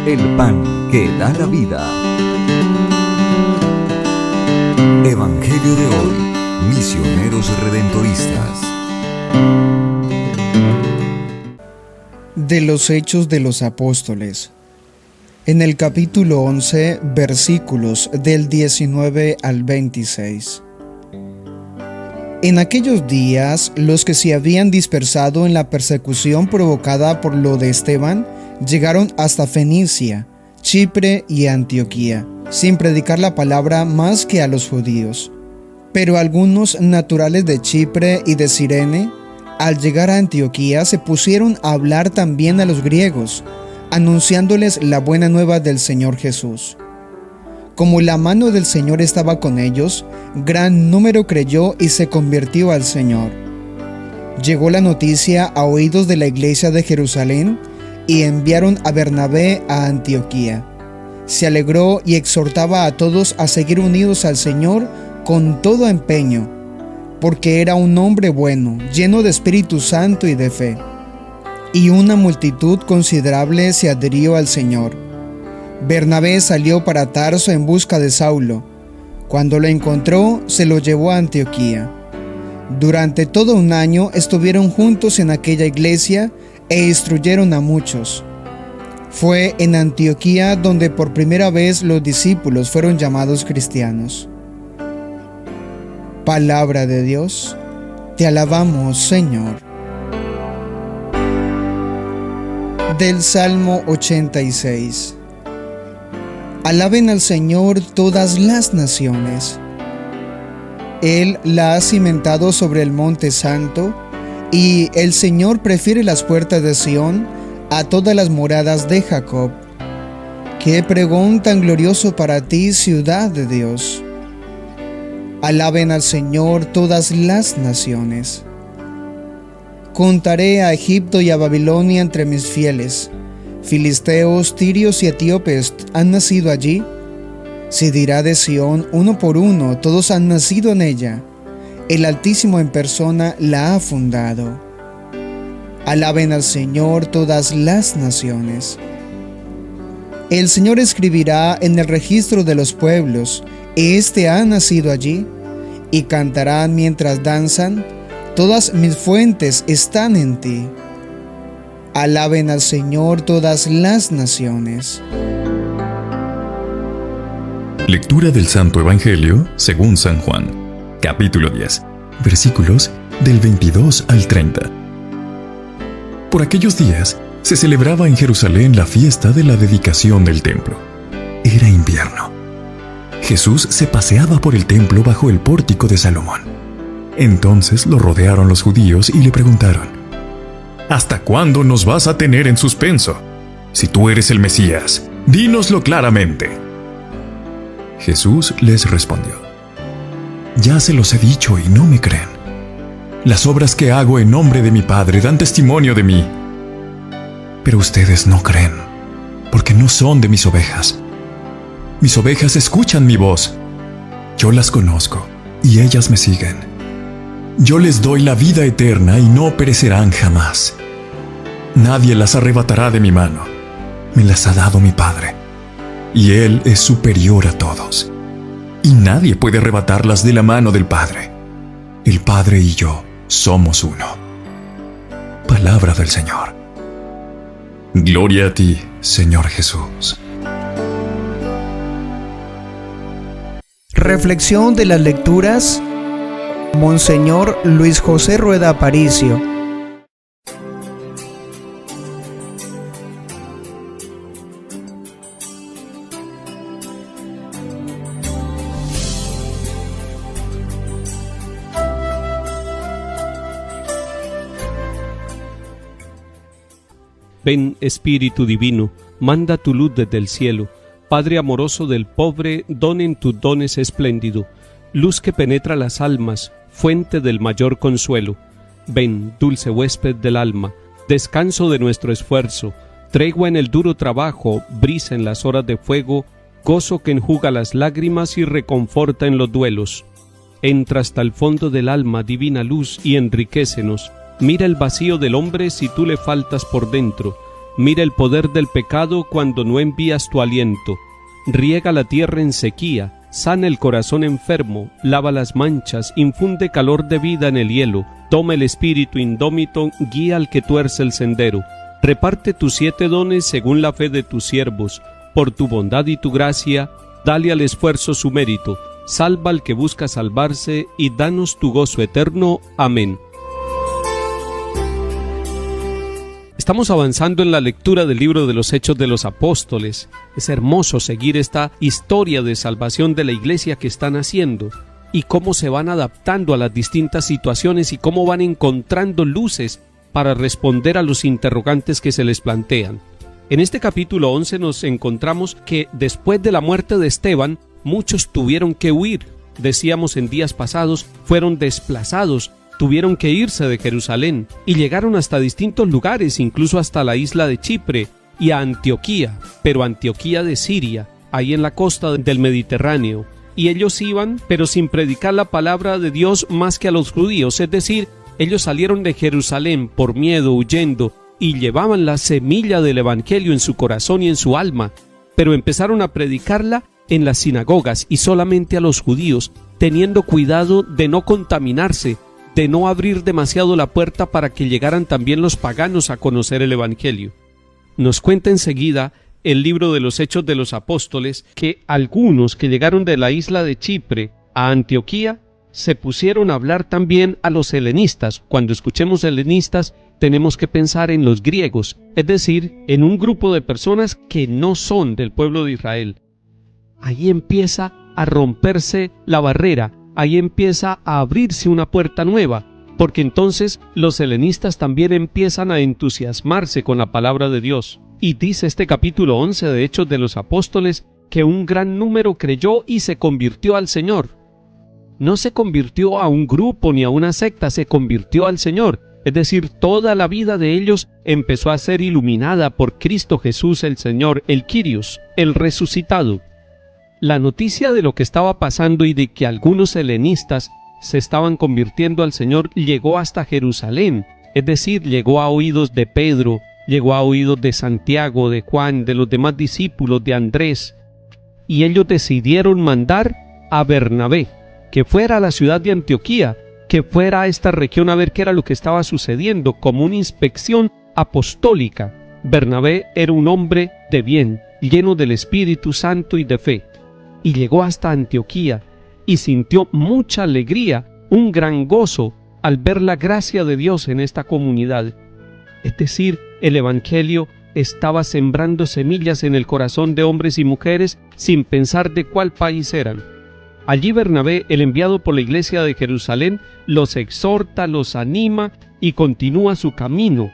el pan que da la vida. Evangelio de hoy, misioneros redentoristas. De los Hechos de los Apóstoles. En el capítulo 11, versículos del 19 al 26. En aquellos días, los que se habían dispersado en la persecución provocada por lo de Esteban, llegaron hasta Fenicia, Chipre y Antioquía, sin predicar la palabra más que a los judíos. Pero algunos naturales de Chipre y de Cirene, al llegar a Antioquía, se pusieron a hablar también a los griegos, anunciándoles la buena nueva del Señor Jesús. Como la mano del Señor estaba con ellos, gran número creyó y se convirtió al Señor. Llegó la noticia a oídos de la iglesia de Jerusalén y enviaron a Bernabé a Antioquía. Se alegró y exhortaba a todos a seguir unidos al Señor con todo empeño, porque era un hombre bueno, lleno de Espíritu Santo y de fe. Y una multitud considerable se adhirió al Señor. Bernabé salió para Tarso en busca de Saulo. Cuando lo encontró, se lo llevó a Antioquía. Durante todo un año estuvieron juntos en aquella iglesia e instruyeron a muchos. Fue en Antioquía donde por primera vez los discípulos fueron llamados cristianos. Palabra de Dios, te alabamos, Señor. Del Salmo 86. Alaben al Señor todas las naciones. Él la ha cimentado sobre el monte santo, y el Señor prefiere las puertas de Sión a todas las moradas de Jacob. ¡Qué pregón tan glorioso para ti, ciudad de Dios! Alaben al Señor todas las naciones. Contaré a Egipto y a Babilonia entre mis fieles. Filisteos, tirios y etíopes han nacido allí. Se dirá de Sión uno por uno, todos han nacido en ella. El Altísimo en persona la ha fundado. Alaben al Señor todas las naciones. El Señor escribirá en el registro de los pueblos, este ha nacido allí, y cantarán mientras danzan, todas mis fuentes están en ti. Alaben al Señor todas las naciones. Lectura del Santo Evangelio según San Juan, capítulo 10, versículos del 22 al 30. Por aquellos días se celebraba en Jerusalén la fiesta de la dedicación del templo. Era invierno. Jesús se paseaba por el templo bajo el pórtico de Salomón. Entonces lo rodearon los judíos y le preguntaron: ¿Hasta cuándo nos vas a tener en suspenso? Si tú eres el Mesías, dínoslo claramente. Jesús les respondió: Ya se los he dicho y no me creen. Las obras que hago en nombre de mi Padre dan testimonio de mí. Pero ustedes no creen, porque no son de mis ovejas. Mis ovejas escuchan mi voz. Yo las conozco y ellas me siguen. Yo les doy la vida eterna y no perecerán jamás. Nadie las arrebatará de mi mano. Me las ha dado mi Padre, y Él es superior a todos. Y nadie puede arrebatarlas de la mano del Padre. El Padre y yo somos uno. Palabra del Señor. Gloria a ti, Señor Jesús. Reflexión de las lecturas. Monseñor Luis José Rueda Aparicio. Ven, Espíritu Divino, manda tu luz desde el cielo. Padre amoroso del pobre, donen tus dones espléndido, luz que penetra las almas, fuente del mayor consuelo. Ven, dulce huésped del alma, descanso de nuestro esfuerzo, tregua en el duro trabajo, brisa en las horas de fuego, gozo que enjuga las lágrimas y reconforta en los duelos. Entra hasta el fondo del alma, divina luz, y enriquécenos. Mira el vacío del hombre si tú le faltas por dentro. Mira el poder del pecado cuando no envías tu aliento. Riega la tierra en sequía, sana el corazón enfermo, lava las manchas, infunde calor de vida en el hielo, toma el espíritu indómito, guía al que tuerce el sendero. Reparte tus 7 dones según la fe de tus siervos. Por tu bondad y tu gracia, dale al esfuerzo su mérito. Salva al que busca salvarse y danos tu gozo eterno. Amén. Estamos avanzando en la lectura del libro de los Hechos de los Apóstoles. Es hermoso seguir esta historia de salvación de la iglesia que están haciendo y cómo se van adaptando a las distintas situaciones y cómo van encontrando luces para responder a los interrogantes que se les plantean. En este capítulo 11 nos encontramos que después de la muerte de Esteban, muchos tuvieron que huir. Decíamos en días pasados, fueron desplazados. Tuvieron que irse de Jerusalén y llegaron hasta distintos lugares, incluso hasta la isla de Chipre y a Antioquía, pero Antioquía de Siria, ahí en la costa del Mediterráneo. Y ellos iban, pero sin predicar la palabra de Dios más que a los judíos, es decir, ellos salieron de Jerusalén por miedo, huyendo, y llevaban la semilla del evangelio en su corazón y en su alma, pero empezaron a predicarla en las sinagogas y solamente a los judíos, teniendo cuidado de no contaminarse, de no abrir demasiado la puerta para que llegaran también los paganos a conocer el evangelio. Nos cuenta enseguida el libro de los Hechos de los Apóstoles que algunos que llegaron de la isla de Chipre a Antioquía se pusieron a hablar también a los helenistas. Cuando escuchemos helenistas tenemos que pensar en los griegos, es decir, en un grupo de personas que no son del pueblo de Israel. Ahí empieza a romperse la barrera. Ahí empieza a abrirse una puerta nueva, porque entonces los helenistas también empiezan a entusiasmarse con la palabra de Dios. Y dice este capítulo 11 de Hechos de los Apóstoles que un gran número creyó y se convirtió al Señor. No se convirtió a un grupo ni a una secta, se convirtió al Señor. Es decir, toda la vida de ellos empezó a ser iluminada por Cristo Jesús el Señor, el Kyrios, el resucitado. La noticia de lo que estaba pasando y de que algunos helenistas se estaban convirtiendo al Señor llegó hasta Jerusalén, es decir, llegó a oídos de Pedro, llegó a oídos de Santiago, de Juan, de los demás discípulos, de Andrés, y ellos decidieron mandar a Bernabé, que fuera a la ciudad de Antioquía, que fuera a esta región a ver qué era lo que estaba sucediendo, como una inspección apostólica. Bernabé era un hombre de bien, lleno del Espíritu Santo y de fe. Y llegó hasta Antioquía y sintió mucha alegría, un gran gozo al ver la gracia de Dios en esta comunidad. Es decir, el evangelio estaba sembrando semillas en el corazón de hombres y mujeres sin pensar de cuál país eran. Allí Bernabé, el enviado por la iglesia de Jerusalén, los exhorta, los anima y continúa su camino.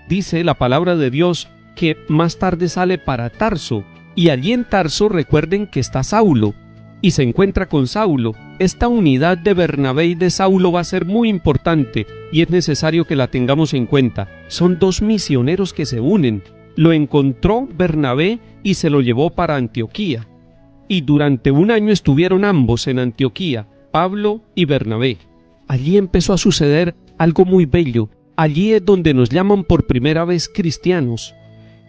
Dice la palabra de Dios que más tarde sale para Tarso. Y allí en Tarso recuerden que está Saulo, y se encuentra con Saulo. Esta unidad de Bernabé y de Saulo va a ser muy importante, y es necesario que la tengamos en cuenta. Son 2 misioneros que se unen. Lo encontró Bernabé y se lo llevó para Antioquía. Y durante 1 año estuvieron ambos en Antioquía, Pablo y Bernabé. Allí empezó a suceder algo muy bello. Allí es donde nos llaman por primera vez cristianos.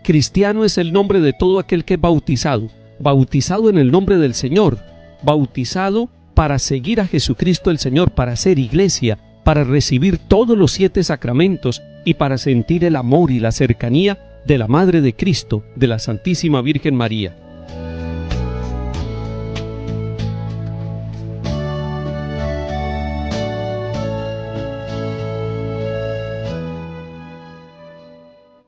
Cristiano es el nombre de todo aquel que es bautizado, bautizado en el nombre del Señor, bautizado para seguir a Jesucristo el Señor, para ser iglesia, para recibir todos los 7 sacramentos y para sentir el amor y la cercanía de la Madre de Cristo, de la Santísima Virgen María.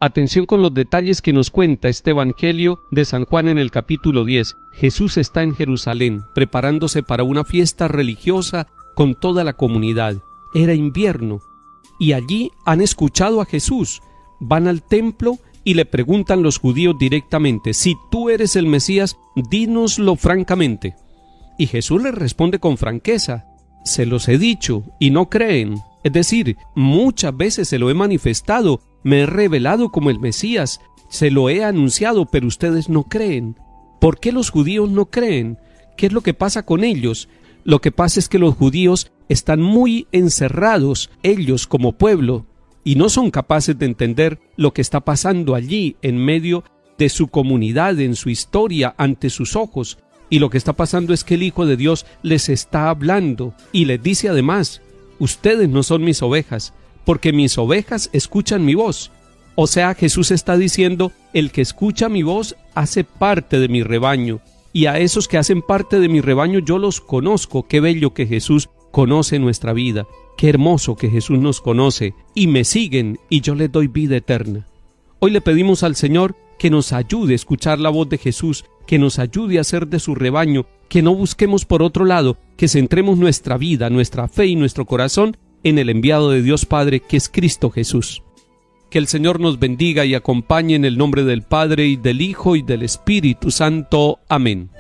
Atención con los detalles que nos cuenta este Evangelio de San Juan en el capítulo 10. Jesús está en Jerusalén, preparándose para una fiesta religiosa con toda la comunidad. Era invierno, y allí han escuchado a Jesús. Van al templo y le preguntan los judíos directamente: si tú eres el Mesías, dínoslo francamente. Y Jesús les responde con franqueza: se los he dicho y no creen. Es decir, muchas veces se lo he manifestado, me he revelado como el Mesías, se lo he anunciado, pero ustedes no creen. ¿Por qué los judíos no creen? ¿Qué es lo que pasa con ellos? Lo que pasa es que los judíos están muy encerrados, ellos como pueblo, y no son capaces de entender lo que está pasando allí en medio de su comunidad, en su historia, ante sus ojos. Y lo que está pasando es que el Hijo de Dios les está hablando y les dice además: ustedes no son mis ovejas, porque mis ovejas escuchan mi voz. O sea, Jesús está diciendo: el que escucha mi voz hace parte de mi rebaño, y a esos que hacen parte de mi rebaño yo los conozco. Qué bello que Jesús conoce nuestra vida, qué hermoso que Jesús nos conoce, y me siguen y yo les doy vida eterna. Hoy le pedimos al Señor que nos ayude a escuchar la voz de Jesús, que nos ayude a ser de su rebaño, que no busquemos por otro lado, que centremos nuestra vida, nuestra fe y nuestro corazón en el enviado de Dios Padre, que es Cristo Jesús. Que el Señor nos bendiga y acompañe en el nombre del Padre, y del Hijo, y del Espíritu Santo. Amén.